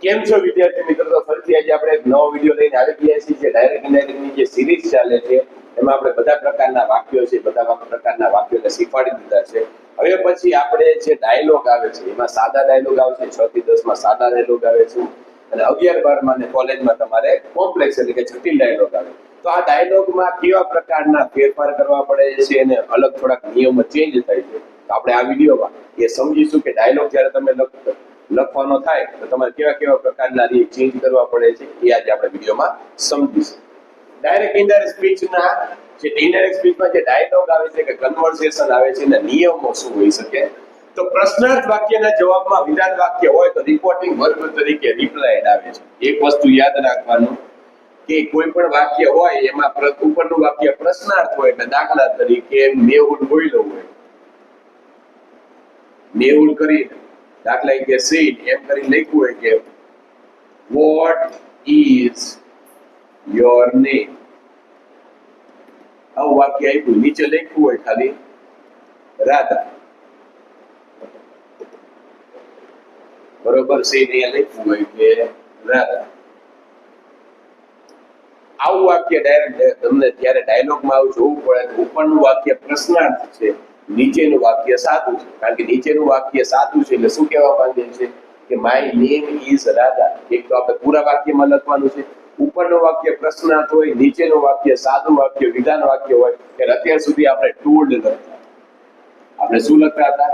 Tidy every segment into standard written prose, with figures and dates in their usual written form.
કેમ છો વિદ્યાર્થી મિત્રો? તો ફરીથી આજે આપણે એક નવો વિડીયો લઈને આવી ગયા છીએ. જે ડાયરેક્ટ ઇન્ડાયરેક્ટની જે સિરીઝ ચાલે છે એમાં આપણે બધા પ્રકારના વાક્યો છે, બધા પ્રકારના વાક્યોને શીખવાડી દીધા છે. હવે પછી આપણે જે ડાયલોગ આવે છે એમાં સાદા ડાયલોગ આવે છે, 6 થી 10 માં સાદા ડાયલોગ આવે છે અને 11 12 ને કોલેજમાં તમારે કોમ્પ્લેક્સ એટલે કે જટિલ ડાયલોગ આવે. તો આ ડાયલોગમાં કેવા પ્રકારના ફેરફાર કરવા પડે છે અને અલગ થોડાક નિયમો ચેન્જ થાય છે. તો આપણે આ વિડીયોમાં એ સમજીશું કે ડાયલોગ જ્યારે તમે લખવાનો થાય તો તમારે કેવા કેવા પ્રકારના ચેન્જ કરવા પડે છે એ આજે આપણે વિડીયોમાં સમજીશું. ડાયરેક્ટ ઇનડાયરેક્ટ સ્પીચના જે ઇનડાયરેક્ટ સ્પીચમાં જે ડાયલોગ આવે છે કે કન્વર્સેશન આવે છે એના નિયમો શું હોઈ શકે? તો પ્રશ્નાર્થ વાક્યના જવાબમાં વિધાન વાક્ય હોય તો રિપોર્ટિંગ વર્બ તરીકે રિપ્લાયડ આવે છે. એક વસ્તુ યાદ રાખવાનું કે કોઈ પણ વાક્ય હોય એમાં ઉપરનું વાક્ય પ્રશ્નાર્થ હોય એટલે દાખલા તરીકે મેહુલ બોલ્યો હોય, મેહુલ કરી દાખલા કે સીટ એમ કરી લખ્યું હોય કે વોટ ઇઝ યોર નેમ, આવું વાક્ય આપ્યું, નીચે લખ્યું હોય ખાલી રાધા, બરોબર છે, અહીંયા લખ્યું હોય કે રાધા. આવું વાક્ય ડાયરેક્ટ તમને જ્યારે ડાયલોગમાં આવું જોવું પડે તો ઉપરનું વાક્ય પ્રશ્નાર્થ છે, નીચેનું વાક્ય સાદું છે. કારણ કે નીચેનું વાક્ય સાદું છે એટલે શું કહેવા માંગે છે કે માય નેમ ઇઝ રાધા. એક તો આપણે પૂરા વાક્યમાં લખવાનું છે. ઉપરનું વાક્ય પ્રશ્નાર્થ હોય, નીચેનું વાક્ય સાદું વાક્ય વિધાન વાક્ય હોય. એટલે અત્યાર સુધી આપણે ટોલ્ડ લખતા, આપણે શું લખતા હતા?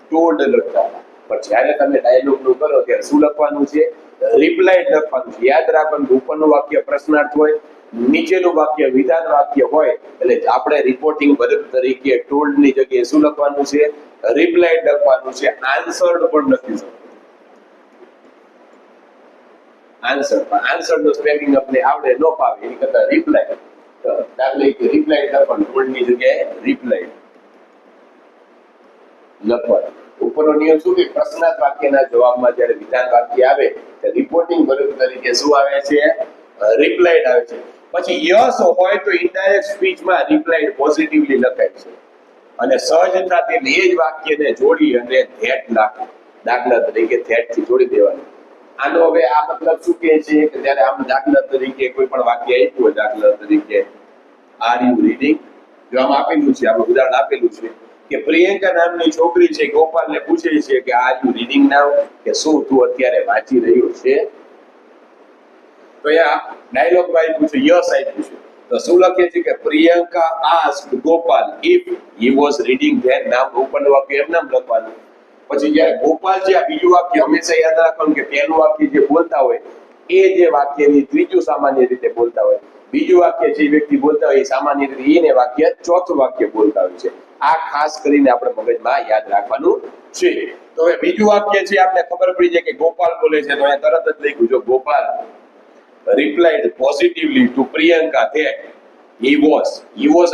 ટોલ્ડ લખતા હતા. પણ જ્યારે તમે ડાયલોગ નું કરો ત્યારે શું લખવાનું છે? રિપ્લાયડ લખવાનું છે. યાદ રાખવાનું ઉપરનું વાક્ય પ્રશ્નાર્થ હોય, નીચેનું વાક્ય વિધાન વાક્ય હોય એટલે આપણે રિપોર્ટિંગ વર્બ તરીકે ટોલ્ડ ની જગ્યાએ શું લખવાનું છે? રિપ્લાયડ લખવાનું છે. આન્સર્ડ પણ લખી શકો, આન્સર નો સ્પેલિંગ આપણે આવડે ન પાવે એની કરતા રિપ્લાય, દાખલા કે રિપ્લાયડ લખવાનું, ટોલ્ડ ની જગ્યાએ રિપ્લાયડ લખવાનું. ઉપરનો નિયમ શું કે પ્રશ્નાર્થ વાક્યના જવાબમાં જ્યારે વિધાન વાક્ય આવે ત્યારે રિપોર્ટિંગ વર્બ તરીકે શું આવે છે? રિપ્લાયડ આવે છે. પછી યસ હોય તો ઇનડાયરેક્ટ સ્પીચમાં રિપ્લાયડ પોઝિટિવલી લખાય છે અને સહજતાથી એ જ વાક્યને જોડી અને ધેટ નાખો, દાખલા તરીકે ધેટ થી જોડી દેવાનું. આનો હવે આ મતલબ શું કહે છે કે જ્યારે આમ દાખલા તરીકે કોઈ પણ વાક્ય આપ્યું હોય, દાખલા તરીકે આર યુ રીડિંગ, જો આમ આપેલું છે, આપણે ઉદાહરણ આપેલું છે કે પ્રિયંકા નામની છોકરી છે ગોપાલને પૂછે છે કે આર યુ રીડિંગ નાઉ, કે શું તું અત્યારે વાંચી રહ્યો છે? તો આ ડાયલોગમાં આપ્યું છે યસ આપ્યું છે. તો શું લખે છે કે Priyanka asked Gopal if he was reading then now. ઉપરનું વાક્ય એમ નામ લખવાનું. પછી જ્યારે ગોપાલ છે, આ બીજું વાક્ય હંમેશા યાદ રાખવાનું કે પહેલું વાક્ય જે બોલતા હોય એ જે વાક્યની ત્રીજું સામાન્ય રીતે બોલતા હોય, બીજું વાક્ય જે વ્યક્તિ બોલતા હોય એ સામાન્ય રીતે એને વાક્ય ચોથું વાક્ય બોલતા હોય છે. આ ખાસ કરીને આપણે મગજમાં યાદ રાખવાનું છે. તો હવે બીજું વાક્ય છે, આપણે ખબર પડી જાય કે ગોપાલ બોલે છે તો અહીંયા તરત જ લખ્યું જો Gopal replied positively to Priyanka that he was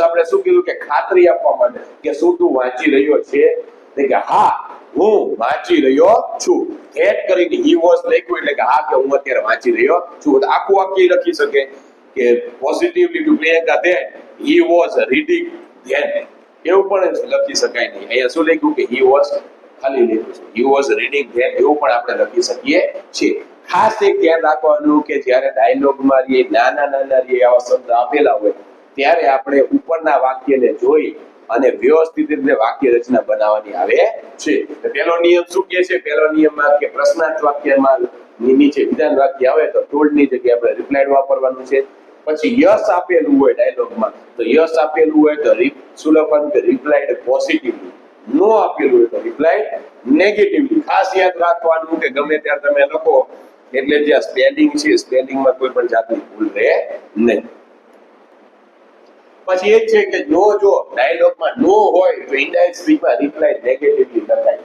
આપણે શું કીધું કે ખાતરી આપવા માટે કે શું તું વાંચી રહ્યો છે? કે હા હું વાંચી રહ્યો છું. that કરીને he was લખ્યું એટલે કે હા કે હું અત્યારે વાંચી રહ્યો છું. તો આખું વાક્ય લખી શકે કે positively to Priyanka that he was reading then, એવું પણ લખી શકાય નહીં. અહીંયા શું લખ્યું કે he was ખાલી લખ્યું છે, he was reading then, એવું પણ આપણે લખી શકીએ છીએ. ખાસ એક ધ્યાન રાખવાનું કે જ્યારે ડાયલોગમાં નાના નાના આવા શબ્દ આપેલા હોય ત્યારે આપણે ઉપરના વાક્યને જોઈ અને વ્યવસ્થિત રીતે વાક્ય રચના બનાવવાની આવે છે. તો પહેલો નિયમ શું કહે છે? પહેલો નિયમમાં કે પ્રશ્નાર્થ વાક્યમાં નીચે વિધાન વાક્ય આવે તો ટોલ્ડ ની જગ્યાએ આપણે રિપ્લાયડ વાપરવાનું છે. પછી યસ આપેલું હોય ડાયલોગમાં તો યસ આપેલું હોય તો શું લખવાનું કે રિપ્લાયડ પોઝિટિવલી, નો આપેલું હોય તો રિપ્લાયડ નેગેટિવલી. ખાસ યાદ રાખવાનું કે ગમે ત્યારે તમે લખો એટલે જે સ્પેલિંગ છે સ્પેલિંગમાં કોઈ પણ જાતની ભૂલ રહે નહીં. પછી એ છે કે નો, જો ડાયલોગમાં નો હોય તો ઇનડાયરેક્ટ સ્પીચમાં રિપ્લાય નેગેટિવલી લખાય.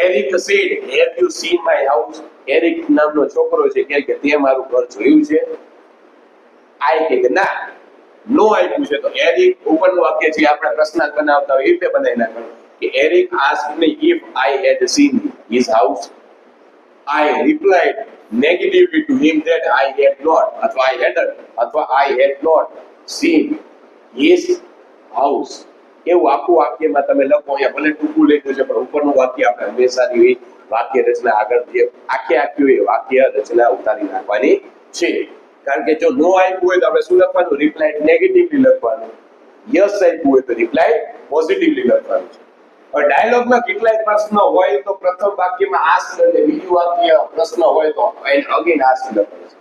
Eric said have you seen my house, Eric નામનો છોકરો છે કે તે મારું ઘર જોયું છે? આઈ કે ના, નો આપ્યું છે તો એરિક ઉપરનું વાક્ય છે આપણે પ્રશ્નાર્થ બનાવતા હોય એ રીતે બનાવી નાખવાનું કે Eric asked me if I had seen his house. I replied negatively to him that I had not, અથવા I hadn't, અથવા I had not seen his house. એવું આખું વાક્યમાં તમે લખો. અહીંયા ભલે ટૂંકું લખ્યું છે પણ ઉપરનું વાક્ય આપણે હંમેશા વાક્ય રચના આગળ જે આખી એ વાક્ય રચના ઉતારી નાખવાની છે. કારણ કે જો નો આપ્યું હોય તો આપણે શું લખવાનું? રિપ્લાય નેગેટિવલી લખવાનું. યસ આપ્યું હોય તો રિપ્લાય પોઝિટિવલી લખવાનું છે. હવે ડાયલોગમાં કેટલાય પ્રશ્ન હોય તો પ્રથમ વાક્યમાં આસ્ક અને બીજું વાક્ય પ્રશ્ન હોય તો અગેન આસ્ક લખવાનું છે.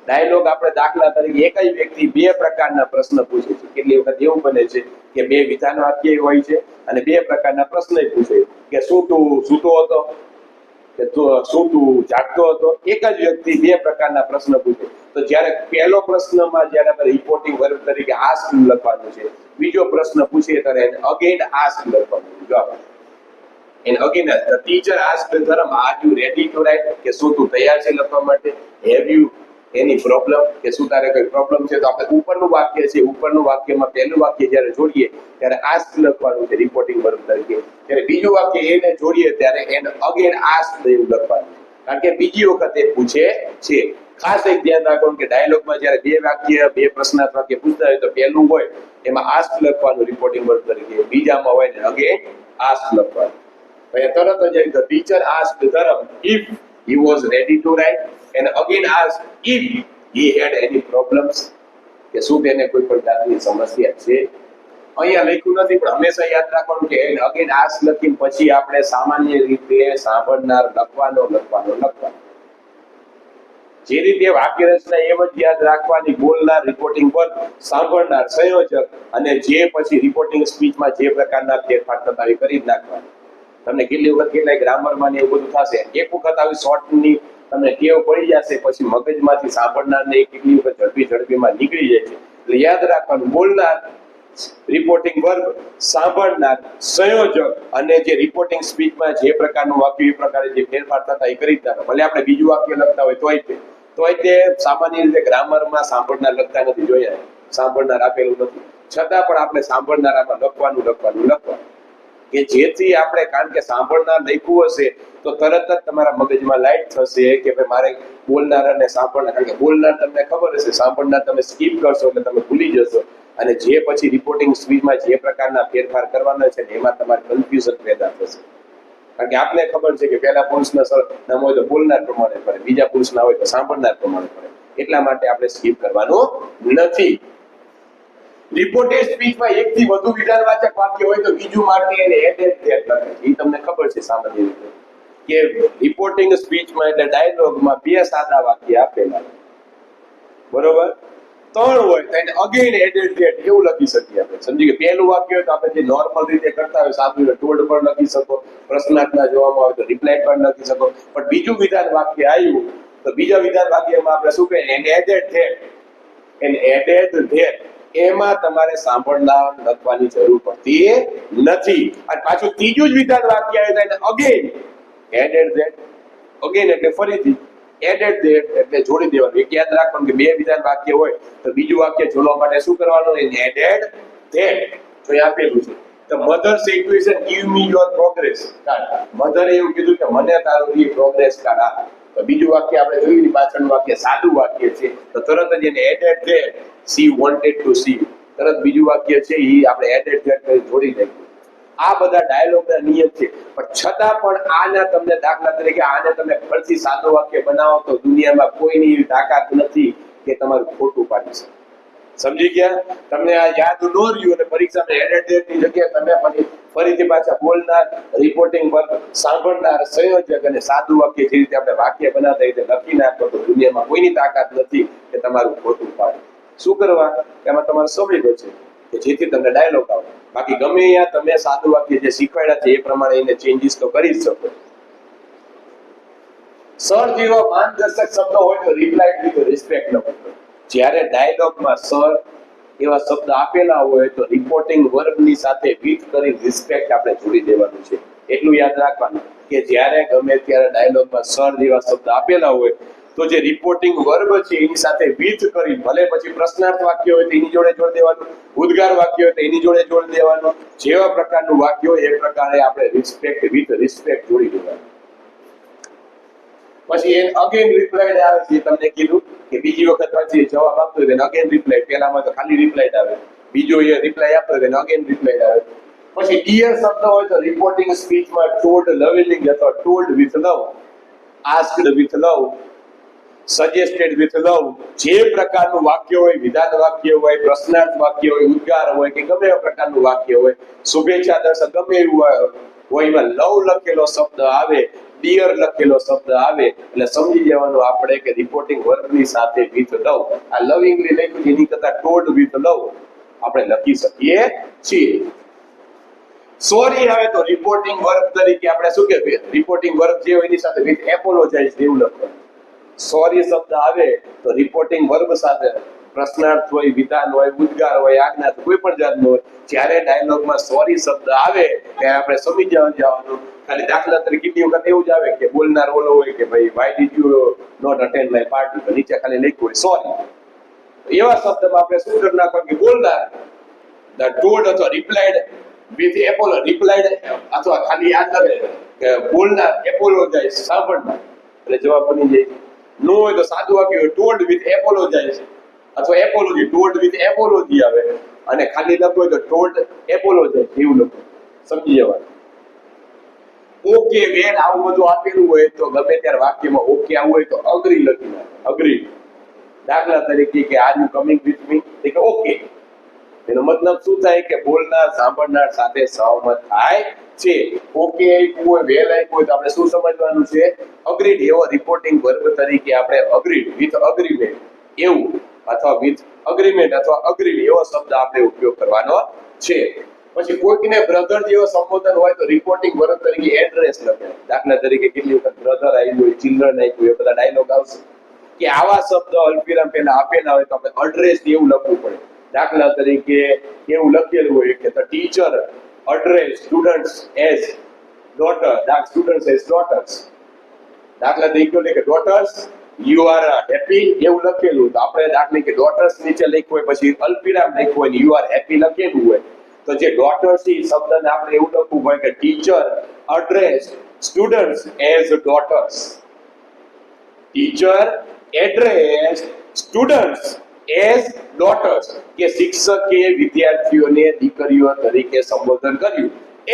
ડાયલોગ આપણે દાખલા તરીકે એક જ વ્યક્તિ બે પ્રકારના પ્રશ્ન પૂછે છે. કેટલી વખત એવું બને છે કે બે વિધાન વાક્ય હોય છે અને બે પ્રકારના પ્રશ્ન પૂછે કે શું તું સૂતો હતો, કે શું તું જાગતો હતો. એક જ વ્યક્તિ બે પ્રકારના પ્રશ્ન પૂછે તો જ્યારે પહેલો પ્રશ્નમાં જ્યારે આપણે રિપોર્ટિંગ વર્બ તરીકે આસ્ક લખવાનું છે, બીજો પ્રશ્ન પૂછીએ ત્યારે એને અગેન આસ્ક લખવાનું જવાબ. And again, the teacher asked Dharam, are you ready to write? કે શું તું તૈયાર છે લખવા માટે? Have you any problem? કે શું તારે કોઈ પ્રોબ્લેમ છે? તો આપણે ઉપરનું વાક્ય છે, ઉપરનું વાક્યમાં પહેલું વાક્ય જ્યારે જોડીએ ત્યારે આસ્ક લખવાનું છે રિપોર્ટિંગ વર્બ તરીકે. ત્યારે બીજું વાક્ય એને જોડીએ ત્યારે એને અગેન આસ્ક એવું લખવાનું છે. કારણ કે બીજી વખત એ પૂછે છે. ખાસ એક ધ્યાન રાખવાનું કે ડાયલોગમાં જ્યારે બે વાક્ય બે પ્રશ્નાર્થ વાક્ય પૂછતા હોય તો પહેલું હોય એમાં આસ્ક લખવાનું રિપોર્ટિંગ વર્બ તરીકે, બીજામાં હોય ને અગેન આસ્ક લખવાનું. તરત જ the teacher asked Dharam if he was ready to write and again asked if he had any problems. કે શું તેને કોઈ પણ જાતની સમસ્યા છે. અહીંયા લખ્યું નથી પણ હંમેશા યાદ રાખવાનું કે અગેન આસ્ક લખીને પછી આપણે સામાન્ય રીતે સાંભળનાર લખવાનો. જે રીતે વાક્ય રચના એમ જ યાદ રાખવાની, બોલનાર, રિપોર્ટિંગ વર્બ, સાંભળનાર, સંયોજક અને જે પછી રિપોર્ટિંગ સ્પીચમાં જે પ્રકારના ફેરફાર થતા હોય કરી જ નાખવાનું. તમને કેટલી વખત કેટલાય ગ્રામરમાં ને એવું બધું થશે, એક વખત આવી શોર્ટની તમને ટેવ પડી જશે પછી મગજમાંથી સાંભળનારને કેટલી વખત ઝડપીમાં નીકળી જાય છે. એટલે યાદ રાખવાનું, બોલનાર, રિપોર્ટિંગ વર્બ, સાંભળનાર, સંયોજક અને જે રિપોર્ટિંગ સ્પીચમાં જે પ્રકારનું વાક્ય એ પ્રકારે જે ફેરફાર થતા એ કરી દેવાના. ભલે આપણે બીજું વાક્ય લખતા હોય તોય તે સામાન્ય રીતે ગ્રામરમાં સાંભળનાર લખતા નથી જોયા, સાંભળનાર આપેલું નથી, છતાં પણ આપણે સાંભળનારામાં લખવાનું કે જેથી આપણે, કારણ કે સાંભળનાર લખ્યું હશે તો તરત જ તમારા મગજમાં લાઈટ થશે કે ભાઈ મારે બોલનાર અને સાંભળનાર, કારણ કે બોલનાર તમને ખબર હશે, સાંભળનાર તમે સ્કીપ કરશો એટલે તમે ભૂલી જશો અને જે પછી રિપોર્ટિંગ સ્પીચમાં જે પ્રકારના ફેરફાર કરવાના છે ને એમાં તમારે કન્ફ્યુઝન પેદા થશે. કારણ કે આપને ખબર છે કે પહેલા પુરુષના નામ હોય તો બોલનાર પ્રમાણે પડે, બીજા પુરુષના હોય તો સાંભળનાર પ્રમાણે પડે. એટલા માટે આપણે સ્કીપ કરવાનું નથી. રિપોર્ટેડ સ્પીચમાં એકથી વધુ વિધાનવાચક વાક્ય હોય તો બીજું માટે એને એડેડ ધેટ લખે છે. એ તમને ખબર છે સામાન્ય રીતે કે રિપોર્ટિંગ સ્પીચમાં એટલે ડાયલોગમાં બે સાદા વાક્ય આપેલા, બરોબર, ત્રણ હોય તો એને અગેન એડેડ ધેટ એવું લખી શકીએ આપણે. સમજી કે પહેલું વાક્ય હોય તો આપણે જે નોર્મલ રીતે કરતા હોય સાદું ટોલ્ડ પણ લખી શકો, પ્રશ્નાર્થના જોવામાં આવે તો રિપ્લાય પણ લખી શકો. પણ બીજું વિધાન વાક્ય આવ્યું તો બીજા વિધાન વાક્યમાં આપણે શું કહીએ? એને એડેડ ધેટ. એમાં તમારે સાંભળનાર લખવાની જરૂર પડતી નથી. અને પાછું ત્રીજું જ વિધાન વાક્ય આવે તો અગેન એડેડ ધેટ. અગેન એટલે ફરીથી, એડેડ ધેટ એટલે જોડી દેવાનું. એક યાદ રાખવાનું કે બે વિધાન વાક્ય હોય તો બીજું વાક્ય જોડવા માટે શું કરવાનું? Added that. જો આપેલું છે તો mother said to his give me your progress card. મધરે એવું કીધું કે મને તારું એ પ્રોગ્રેસ કાર્ડ આપ. તો બીજું વાક્ય આપણે જોયું, પાછળનું વાક્ય સાદું વાક્ય છે તો તરત જ એને added that she wanted to see you. તરત બીજું વાક્ય છે એ આપણે એડેડ ધેટ કરી જોડી નાખ્યું. આ બધા ડાયલોગના નિયમ છે. પણ છતાં પણ આના તમને દાખલા તરીકે આને તમે ફરીથી સાદું વાક્ય બનાવો તો દુનિયામાં કોઈની એવી તાકાત નથી કે તમારું ખોટું પાડી શકે. સમજી ગયા? તમને આ યાદ ન રહ્યું અને પરીક્ષામાં એડેડ ધેટની જગ્યાએ તમે ફરીથી પાછા બોલનાર, રિપોર્ટિંગ વર્બ, સાંભળનાર, સંયોજક અને સાદું વાક્ય જે રીતે આપણે વાક્ય બનાવતા રીતે લખી નાખો તો દુનિયામાં કોઈની તાકાત નથી કે તમારું ખોટું પાડે. શું કરવા? એમાં તમારો સમય બચે કે જેથી તમને ડાયલોગ આવે. બાકી ગમે ત્યાં તમે સાદું વાક્ય જે શીખવાડ્યા છે એ પ્રમાણે એને ચેન્જીસ તો કરી જ શકો. સર જેવા માર્ગદર્શક શબ્દ હોય તો રિપ્લાય વિથ રિસ્પેક્ટ લખો. જ્યારે ડાયલોગમાં સર એવા શબ્દ આપેલા હોય તો રિપોર્ટિંગ વર્બની સાથે વિથ કરી રિસ્પેક્ટ આપણે જોડી દેવાનું છે. એટલું યાદ રાખવાનું કે જ્યારે ગમે ત્યારે ડાયલોગમાં સર જેવા શબ્દ આપેલા હોય તો જે રિપોર્ટિંગ વર્બ છે એની સાથે વિથ કરી, ભલે પછી પ્રશ્નાર્થ વાક્ય હોય તો એની જોડે જોડી દેવાનું, ઉદ્ગાર વાક્ય હોય તો એની જોડે જોડી દેવાનું. જેવા પ્રકારનું વાક્ય હોય એ પ્રકારે આપણે રિસ્પેક્ટ વિથ રિસ્પેક્ટ જોડી દેવાનું. પછી એને અગેન રિપ્લાઇડ આવે છે. તમને કીધું કે બીજી વખત પછી જવાબ આપતો હોય તો અગેન રિપ્લાઇડ. પહેલામાં તો ખાલી રિપ્લાઇડ આવે, બીજો એ રિપ્લાય આપતો હોય તો અગેન રિપ્લાઇડ આવે. પછી ડિયર શબ્દ હોય તો રિપોર્ટિંગ સ્પીચમાં ટોલ્ડ લવિંગ અથવા told with love, asked with love, suggested with love, જે પ્રકારનું વાક્ય હોય, વિધાન વાક્ય હોય, પ્રશ્નાર્થ વાક્ય હોય, ઉદ્ગાર હોય કે ગમે એવા પ્રકારનું વાક્ય હોય, શુભેચ્છા દર્શક ગમે એવું હોય, એમાં લવ લખેલો શબ્દ આવે, ડિયર લખેલો શબ્દ આવે એટલે સમજી જવાનું આપણે કે રિપોર્ટિંગ વર્બની સાથે વિથ લવ, આ લવિંગલી લખ્યું એની કરતા ટોલ્ડ વિથ લવ આપણે લખી શકીએ છીએ. સોરી આવે તો રિપોર્ટિંગ વર્બ તરીકે આપણે શું કહેવાય, રિપોર્ટિંગ વર્બ જે હોય એની સાથે વિથ એપોલોજાઇઝ એવું લખવાનું. સોરી શબ્દ આવે તો રિપોર્ટિંગ વર્બ સાથે પ્રશ્નાર્થ હોય, વિધાન હોય, ઉદ્ગાર હોય, આજ્ઞા કોઈ પણ જાતનો હોય, જ્યારે ડાયલોગમાં સોરી શબ્દ આવે ત્યારે આપણે સમજી જવાનું. ખાલી દાખલા તરીકે કેટલી વખત એવું જ આવે કે બોલનાર ઓલો હોય કે ભાઈ why did you not attend my party, તો નીચે ખાલી લખ્યું હોય સોરી. એવા શબ્દમાં આપણે શું કરી નાખવાનું કે બોલનાર ધ ટોલ્ડ અથવા રિપ્લાઇડ વિથ એપોલો, રિપ્લાઇડ અથવા ખાલી યાદ કરે કે બોલનાર એપોલોજાઇઝ સાંભળનાર એટલે જવાબ બની જાય. નો હોય તો સાદું વાક્ય હોય ટોલ્ડ વિથ એપોલોજાઇઝ અથવા એપોલોજી, ટોલ્ડ વિથ એપોલોજી આવે અને ખાલી લખો હોય તો ટોલ્ડ એપોલોજાઇઝ એવું લખો, સમજી જવાનું. ઓકે વેન આવું બધું આપેલું હોય તો ગમે ત્યારે વાક્યમાં ઓકે આવું હોય તો અગ્રી લખી નાખો, અગ્રી. દાખલા તરીકે કે are you coming with me, એટલે ઓકે એનો મતલબ શું થાય કે બોલનાર સાંભળનાર સાથે સહમત થાય છે. ઓકે આપ્યું હોય, વેલ આપ્યું હોય તો આપણે શું સમજવાનું છે, અગ્રીડ. એવો રિપોર્ટિંગ વર્બ તરીકે આપણે અગ્રીડ, વિથ અગ્રીમેન્ટ એવું અથવા વિથ અગ્રીમેન્ટ અથવા અગ્રીડ એવો શબ્દ આપણે ઉપયોગ કરવાનો છે. પછી કોઈકને બ્રધર જેવો સંબોધન હોય તો રિપોર્ટિંગ વર્બ તરીકે એડ્રેસ લખે. દાખલા તરીકે કેટલી વખત બ્રધર આવ્યું હોય, ચિલ્ડ્રન આવ્યું હોય, બધા ડાયલોગ આવશે કે આવા શબ્દ અલ્પવિરામ પહેલા આપેલા હોય તો આપણે એડ્રેસ એવું લખવું પડે. દાખલા તરીકે એવું લખેલું હોય કે the teacher address students as daughter, students as daughter's. દાખલા તરીકે કે ડોટર્સ યુ આર હેપી એવું લખેલું તો આપણે દાખલા કે ડોટર્સ નીચે લખ્યું હોય પછી અલ્પવિરામ લખ્યું હોય યુ આર હેપી લખેલું હોય તો જે ડોટર્સ એ શબ્દને આપણે એવું લખવું હોય કે teacher address students as daughter's, teacher address students as daughter's, કે શિક્ષકે વિદ્યાર્થીઓને દીકરીઓ તરીકે સંબોધન કર્યું.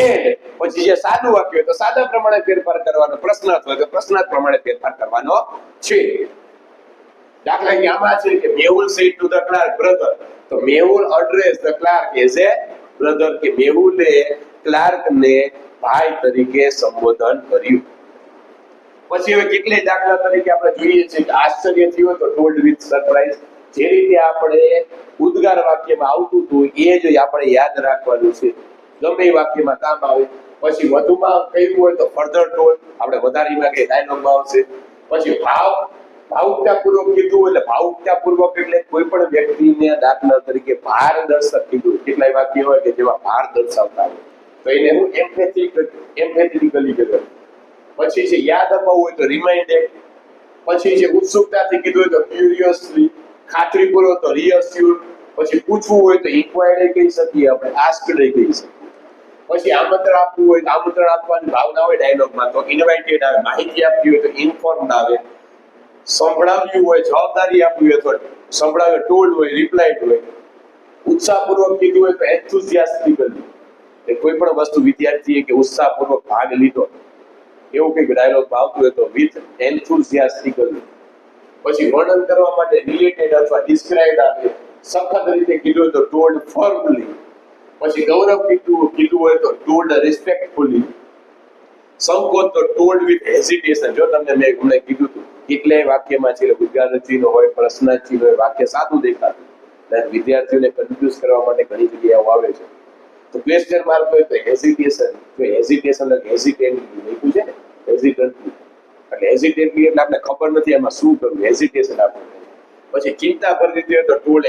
એન્ડ પછી જે સાદું વાક્ય હોય તો સાદા પ્રમાણે ફેરફાર કરવાનો, પ્રશ્નાર્થ હોય તો પ્રશ્નાર્થ પ્રમાણે ફેરફાર કરવાનો છે. દાખલા કે આમાં છે કે Mehul said to the clerk brother, તો Mehul address the clerk as a brother, કે મેહુલે ક્લાર્કને ભાઈ તરીકે સંબોધન કર્યું. પછી હવે કેટલાય દાખલા તરીકે આપણે જોઈએ છે કે આશ્ચર્ય થયું તો ટોલ્ડ વિથ સરપ્રાઈઝ. જે રીતે આપણે ઉદ્ગાર વાક્યમાં આવતું હતું એ જ આપણે યાદ રાખવાનું છે, ગમે એ વાક્યમાં કામ આવે. પછી વધુમાં કહ્યું હોય તો ફર્ધર ટોલ્ડ, આપણે વધારીમાં કે ડાયલોગમાં આવશે. પછી ભાવુકતાપૂર્વક કીધું એટલે ભાવુકતાપૂર્વક એટલે કોઈ પણ વ્યક્તિને દાખલા તરીકે ભાર દર્શક કીધું, કેટલાય વાક્ય હોય કે જેમાં ભાર દર્શાવતા હોય તો એને હું એમ્પેથેટિકલી કહેવાય. પછી છે યાદ અપાવવું હોય તો રિમાઇન્ડેડ. પછી છે ઉત્સુકતાથી કીધું હોય તો ક્યુરિયસલી, ખાતરીપૂર્વક તો રિઅસ્યોર્ડ. પછી પૂછવું હોય તો ઇન્ક્વાયરી કહી શકીએ આપણે, આસ્ક્ડ કહી શકીએ. પછી આમંત્રણ આપવું હોય તો આમંત્રણ આપવાની ભાવના હોય ડાયલોગમાં તો ઇન્વાઇટેડ આવે. માહિતી આપવી હોય તો ઇન્ફોર્મ્ડ આવે. સંભળાવ્યું હોય, જવાબદારી આપવી હોય તો સંભળાવ્યું ટોલ્ડ હોય, રિપ્લાઇડ હોય. ઉત્સાહપૂર્વક કીધું હોય તો એન્થુઝિયાસ્ટિકલી, કે કોઈ પણ વસ્તુ વિદ્યાર્થીએ કે ઉત્સાહપૂર્વક ભાગ લીધો એવું કંઈક ડાયલોગમાં આવતું હોય તો વિથ એન્થુઝિયાસ્ટિકલી. પછી વર્ણન કરવા માટે રિલેટેડ અથવા ડિસ્ક્રાઇબ્ડ આવે. સખત રીતે કીધું હોય તો ટોલ્ડ ફર્મલી. પછી ગૌરવ કીધું હોય તો ટોલ્ડ રિસ્પેક્ટફુલી. સંકોચ તો ટોલ્ડ વિથ હેઝિટેશન. જો તમને મેં હમણાં કીધું હતું કેટલાય વાક્યમાં છે ઉદ્ગારચિહ્ન હોય, પ્રશ્નાર્થચિહ્ન હોય, વાક્ય સાદું દેખાતું એટલે વિદ્યાર્થીઓને કન્ફ્યુઝ કરવા માટે ઘણી જગ્યાએ આવે છે. તો ક્વેશ્ચન માર્ક હોય તો હેઝિટેશન, જો હેઝિટેશન એટલે હેઝિટેન્ટલી લખ્યું છે ને, હેઝિટન્ટલી એટલે હેઝિટેન્ટલી એટલે આપણે ખબર નથી એમાં શું કરવું, હેઝિટેશન આપણને. પછી ચિંતા ભરી દીધી હોય તો ટોલ્ડ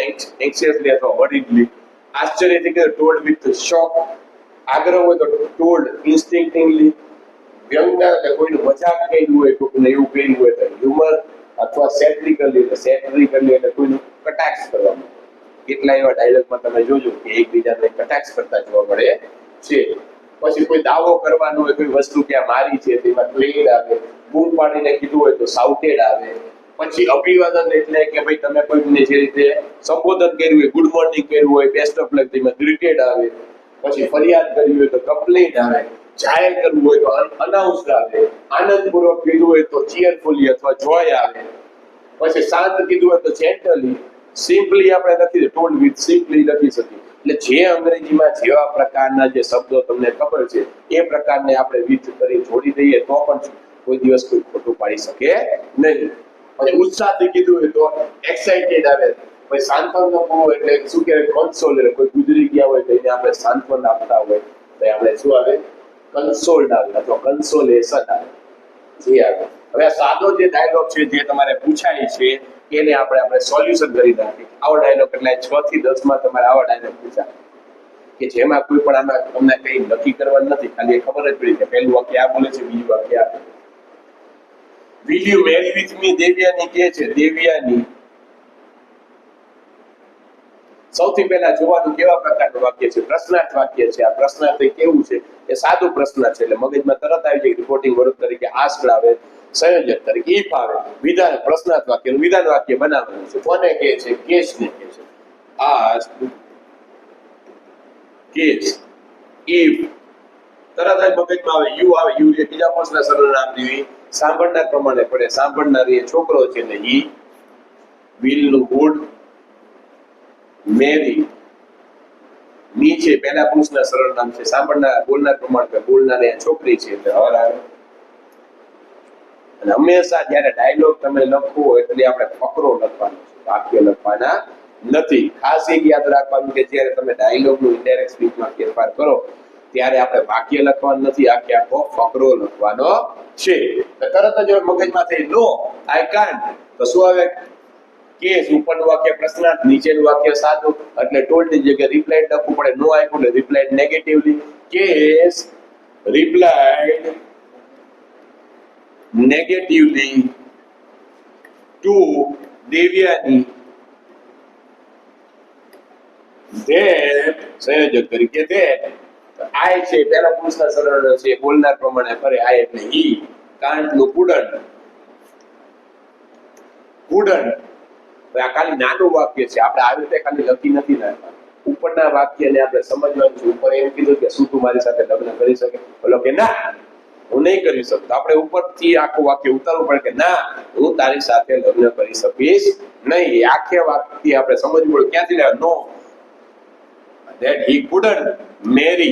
એન્ક્સિયસલી અથવા વરીડલી. આશ્ચર્યથી કે ટોલ્ડ વિથ શોક. આગ્રહ હોય તો ટોલ્ડ ઇન્સ્ટિંક્ટિવલી. વ્યંગના એટલે કોઈનું મજાક કર્યું હોય, કોઈને એવું કર્યું હોય તો હ્યુમર અથવા સેટરિકલી, એટલે સેટરિકલી એટલે કોઈનું કટાક્ષ કરવાનું. કેટલા એવા ડાયલોગમાં તમે જોજો કે એકબીજાને કટાક્ષ કરતા જોવા મળે છે. પછી કોઈ દાવો કરવાનો હોય, કોઈ વસ્તુ ક્યાં મારી છે તેમાં ક્લેડ આવે. બૂમ પાડીને કીધું હોય તો સાઉટેડ આવે. પછી અભિવાદન એટલે કે ભાઈ તમે કોઈને જે રીતે સંબોધન કર્યું હોય, ગુડ મોર્નિંગ કર્યું હોય, બેસ્ટ ઓફ લક, તેમાં ગ્રીટેડ આવે. પછી ફરિયાદ કરવી હોય તો કમ્પ્લેન્ટ આવે, જાહેર કરવું હોય તો અનાઉન્સ આવે, આનંદપૂર્વક કીધું હોય તો ચીયરફુલી અથવા જોય આવે, પછી શાંત કીધું હોય તો જેન્ટલી, સિમ્પલી આપણે લખી ટોલ્ડ વિથ સિમ્પલી લખી શકીએ. એટલે જે અંગ્રેજીમાં જેવા પ્રકારના જે શબ્દો તમને ખબર છે એ પ્રકારને આપણે વિથ કરી જોડી દઈએ તો પણ કોઈ દિવસ કોઈ ખોટું પાડી શકે નહીં. અને ઉત્સાહથી કીધું હોય તો એક્સાઇટેડ આવે, કોઈ સાંત્વનપૂર્ણ એટલે શું કહેવાય કન્સોલ, એટલે કોઈ ગુજરી ગયા હોય તો એને આપણે સાંત્વન આપતા હોય તો આપણે શું આવે કન્સોલ્ડ આવે અથવા કન્સોલેશન આવે. જી આવે. હવે આ સાદો જે ડાયલોગ છે જે તમારે પૂછાય છે એને આપણે સોલ્યુશન કરી નાખીએ. આવો ડાયલોગ એટલે 6 થી 10 માં તમારે આવો ડાયલોગ પૂછાય કે જેમાં કોઈ પણ આમાં તમને કઈ નક્કી કરવાનું નથી, ખાલી ખબર જ પડી કે પહેલું વાક્ય આ બોલે છે, બીજું વાક્ય આ. Will you marry with me? Devyani કહે છે. દેવ્યાની સૌથી પહેલા જોવાનું કેવા પ્રકારનું વાક્ય છે, પ્રશ્નાર્થ વાક્ય છે. આ પ્રશ્નાર્થ કેવું છે એ સાદું પ્રશ્નાર્થ છે એટલે મગજમાં તરત આવી જાય. રિપોર્ટિંગ વર્બ તરીકે આસ્ક આવે, સંયોજક તરીકે ઇફ આવે, વિધાન પ્રશ્નાર્થ વાક્યનું વિધાન વાક્ય બનાવવાનું છે. કોને કહે છે? કેસને કહે છે. આસ્ક, કેસ, ઇફ તરત જ મગજમાં આવે યુ આવે. યુ જે બીજા પક્ષના સર્વનામ જેવી સાંભળનાર પ્રમાણે પડે. સાંભળનાર એ છોકરો છે ને હી વિલ નું વુડ મેરી. નીચે પહેલા પુરુષના સર્વનામ છે, સાંભળનાર બોલનાર પ્રમાણે બોલનાર એ છોકરી છે એટલે હર આવે. અને હંમેશા જ્યારે ડાયલોગ તમે લખો એટલે આપણે ફકરો લખવાનો છે, વાક્ય લખવાના નથી. ખાસ એક યાદ રાખવાનું કે જ્યારે તમે ડાયલોગનું ઇનડાયરેક્ટ સ્પીચમાં ફેરફાર કરો ત્યારે આપણે વાક્ય લખવાનું નથી, આખો ફકરો લખવાનો છે. તરત જ મગજમાં થઈ નો આઈ કાન્ટ તો શું આવે? કેસ. ઉપરનું વાક્ય પ્રશ્નાર્થ, નીચેનું વાક્ય સાદું એટલે ટોલ્ડ ની જગ્યાએ રિપ્લાઇડ લખવું પડે. નો આપ્યું એટલે replied negatively. Kach replied negatively to Devyani that, સંયોજક તરીકે ધેટ. આય છે પહેલા પુરુષના સર્વનામ છે, બોલનાર પ્રમાણે ફરે આય એટલે હી. કાન્ટ નું કુડન્ટ, કુડન્ટ. આ ખાલી નાનું વાક્ય છે, આપણે આવી રીતે ખાલી લખી નથી નાખતા. ઉપરના વાક્યને આપણે સમજવાનું છે. ઉપર એમ કીધું કે શું તું મારી સાથે લગ્ન કરી શકે? બોલો કે ના હું નહીં કરી શકતો. આપણે ઉપરથી આખું વાક્ય ઉતારવું પડે કે ના હું તારી સાથે લગ્ન કરી શકીશ નહીં. આખે વાક્ય આપણે સમજવું પડે. ક્યાંથી લેવા? નો that he couldn't marry.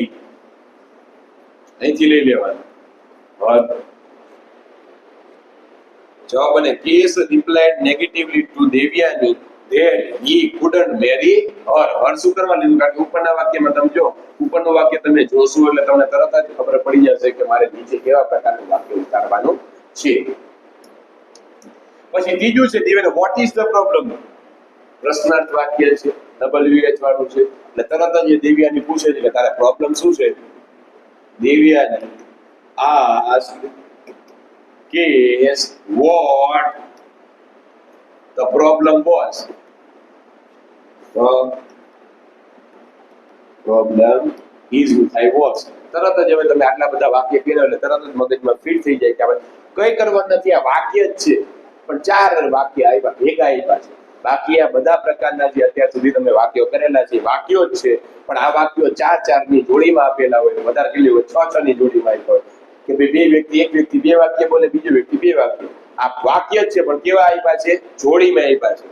અહીંથી લઈ લેવાનું. જવાબ અને Kach replied negatively to Devyani that he couldn't marry her. Her શું કરવા લીધું? કારણ કે ઉપરના વાક્યમાં તમે જો, ઉપરનું વાક્ય તમે જોશો એટલે તમને તરત જ ખબર પડી જશે કે મારે નીચે કેવા પ્રકારનું વાક્ય ઉતારવાનું છે. પછી ત્રીજું છે દેવ્યાને વોટ ઇઝ ધ પ્રોબ્લેમ. પ્રશ્નાર્થ વાક્ય છે, WH વાળું છે એટલે તરત જ દેવ્યાની પૂછે છે કે તારે પ્રોબ્લેમ શું છે? Devyani asked Case what the problem was. The problem is I was. તરત જ હવે તમે આટલા બધા વાક્ય કર્યા એટલે તરત જ મગજમાં ફિટ થઈ જાય કે હવે કઈ કરવાનું નથી, આ વાક્ય જ છે. પણ 4 વાક્ય આવ્યા, ભેગા આવ્યા છે. બાકી આ બધા પ્રકારના જે અત્યાર સુધી તમે વાક્યો કરેલા છે વાક્યો જ છે, પણ આ વાક્યો 4 ની જોડીમાં આપેલા હોય, વધારે કેટલી હોય 6 ની જોડીમાં આપ્યા હોય કે ભાઈ બે વ્યક્તિ, એક વ્યક્તિ 2 વાક્ય બોલે, બીજો વ્યક્તિ 2 વાક્ય. આ વાક્ય જ છે પણ કેવા આપ્યા છે? જોડીમાં આપ્યા છે.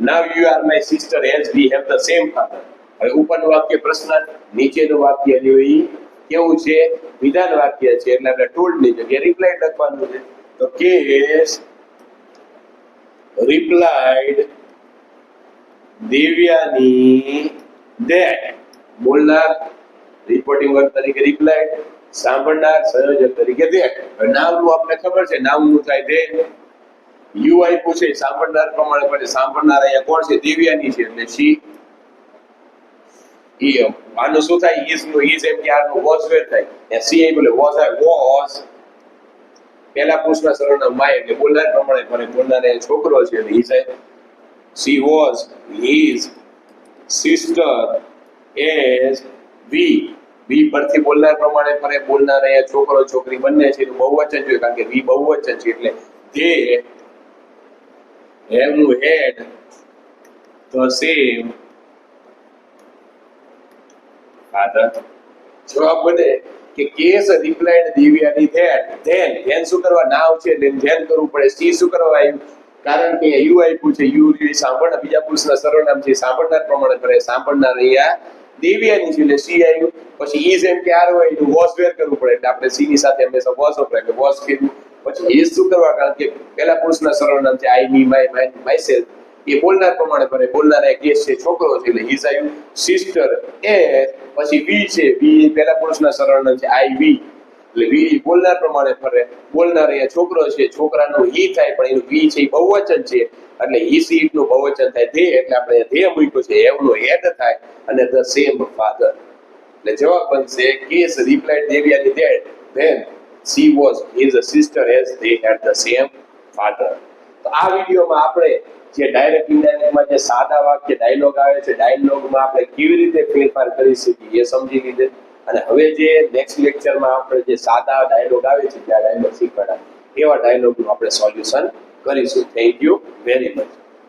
Now you are my sister as we have the same father. હવે ઉપરનું વાક્ય પ્રશ્નાર્થ, નીચેનું વાક્ય જો ઈ કેવું છે? વિધાન વાક્ય છે એટલે આપણે ટોલ્ડ ની જગ્યાએ રિપ્લાઇડ લખવાનું છે. તો કેસ રિપ્લાઇડ દેવ્યાની ધેટ. બોલનાર રિપોર્ટિંગ વર્બ તરીકે રિપ્લાઇડ, સાંભળનાર સંયોજક તરીકે ધેટ. નામનું આપણે ખબર છે, નામનું થાય ધેટ. યુ આપ્યું છે સાંભળનાર પ્રમાણે પડે. સાંભળનાર અહીંયા કોણ છે? દેવ્યાની છે એટલે શી. આનું શું થાય? ઇઝ નું ઇઝ એમ કે આનું વોઝ વેર થાય. ત્યાં સી આઈ બોલે વોઝ આઈ વોઝ. પહેલા પુરુષના સર્વનામ માય એટલે બોલનાર પ્રમાણે પડે. બોલનાર એ છોકરો છે એટલે is I. she was his sister as we. વી પરથી બોલનાર પ્રમાણે ફરે. બોલનાર અહીંયા છોકરો છોકરી બંને છે એનું બહુવચન જોઈએ કારણ કે વી બહુવચન છે એટલે they have had the same father. જવાબ બને કે કેસ રિપ્લાઇડ દિવ્યાની ધેન શું કરવા નાવ છે એટલે ધ્યાન કરવું પડે. સી શું કરવા આવ્યું કારણ કે યુ આપ્યું છે યુ સાંભળનાર બીજા પુરુષના સર્વનામ છે સાંભળનાર પ્રમાણે કરે સાંભળનાર અહીંયા દિવ્યાની છે એટલે સી આવ્યું. પછી ઈઝ એમ કે આર હોય એનું વોસ વેર કરવું પડે એટલે આપણે સી ની સાથે હંમેશા વોસ વપરાય એટલે વોસ કીધું. પછી ઈઝ શું કરવા કારણ કે પહેલા પુરુષના સર્વનામ છે આઈ મી માય સેલ્ફ એ બોલનાર પ્રમાણે કરે બોલનાર એક કેસ છે છોકરો છે એટલે ઈઝ આવ્યું. સિસ્ટર એ પછી વી છે વી પહેલા પુરુષના સર્વનામ છે આઈ વી એટલે વી બોલનાર પ્રમાણે ફરે બોલનાર એ છોકરો છે છોકરાનું હી થાય પણ એનું વી છે એ બહુવચન છે એટલે હી સી નું બહુવચન થાય ધે એટલે આપણે ધે મૂક્યું છે એવનો હેડ થાય અને ધ સેમ ફાધર એટલે જવાબ બનશે Kach replied Devyani then she was his sister as they had the same father. તો આ વિડિયોમાં આપણે જે ડાયરેક્ટ ઇનડાયરેક્ટમાં જે સાદા વાક્ય ડાયલોગ આવે છે ડાયલોગમાં આપણે કેવી રીતે ફેરફાર કરી શકીએ એ સમજી લીધે. અને હવે જે નેક્સ્ટ લેક્ચરમાં આપણે જે સાદા ડાયલોગ આવે છે જે ડાયલોગ શીખવાડા એવા ડાયલોગનું આપણે સોલ્યુશન કરીશું. Thank you very much.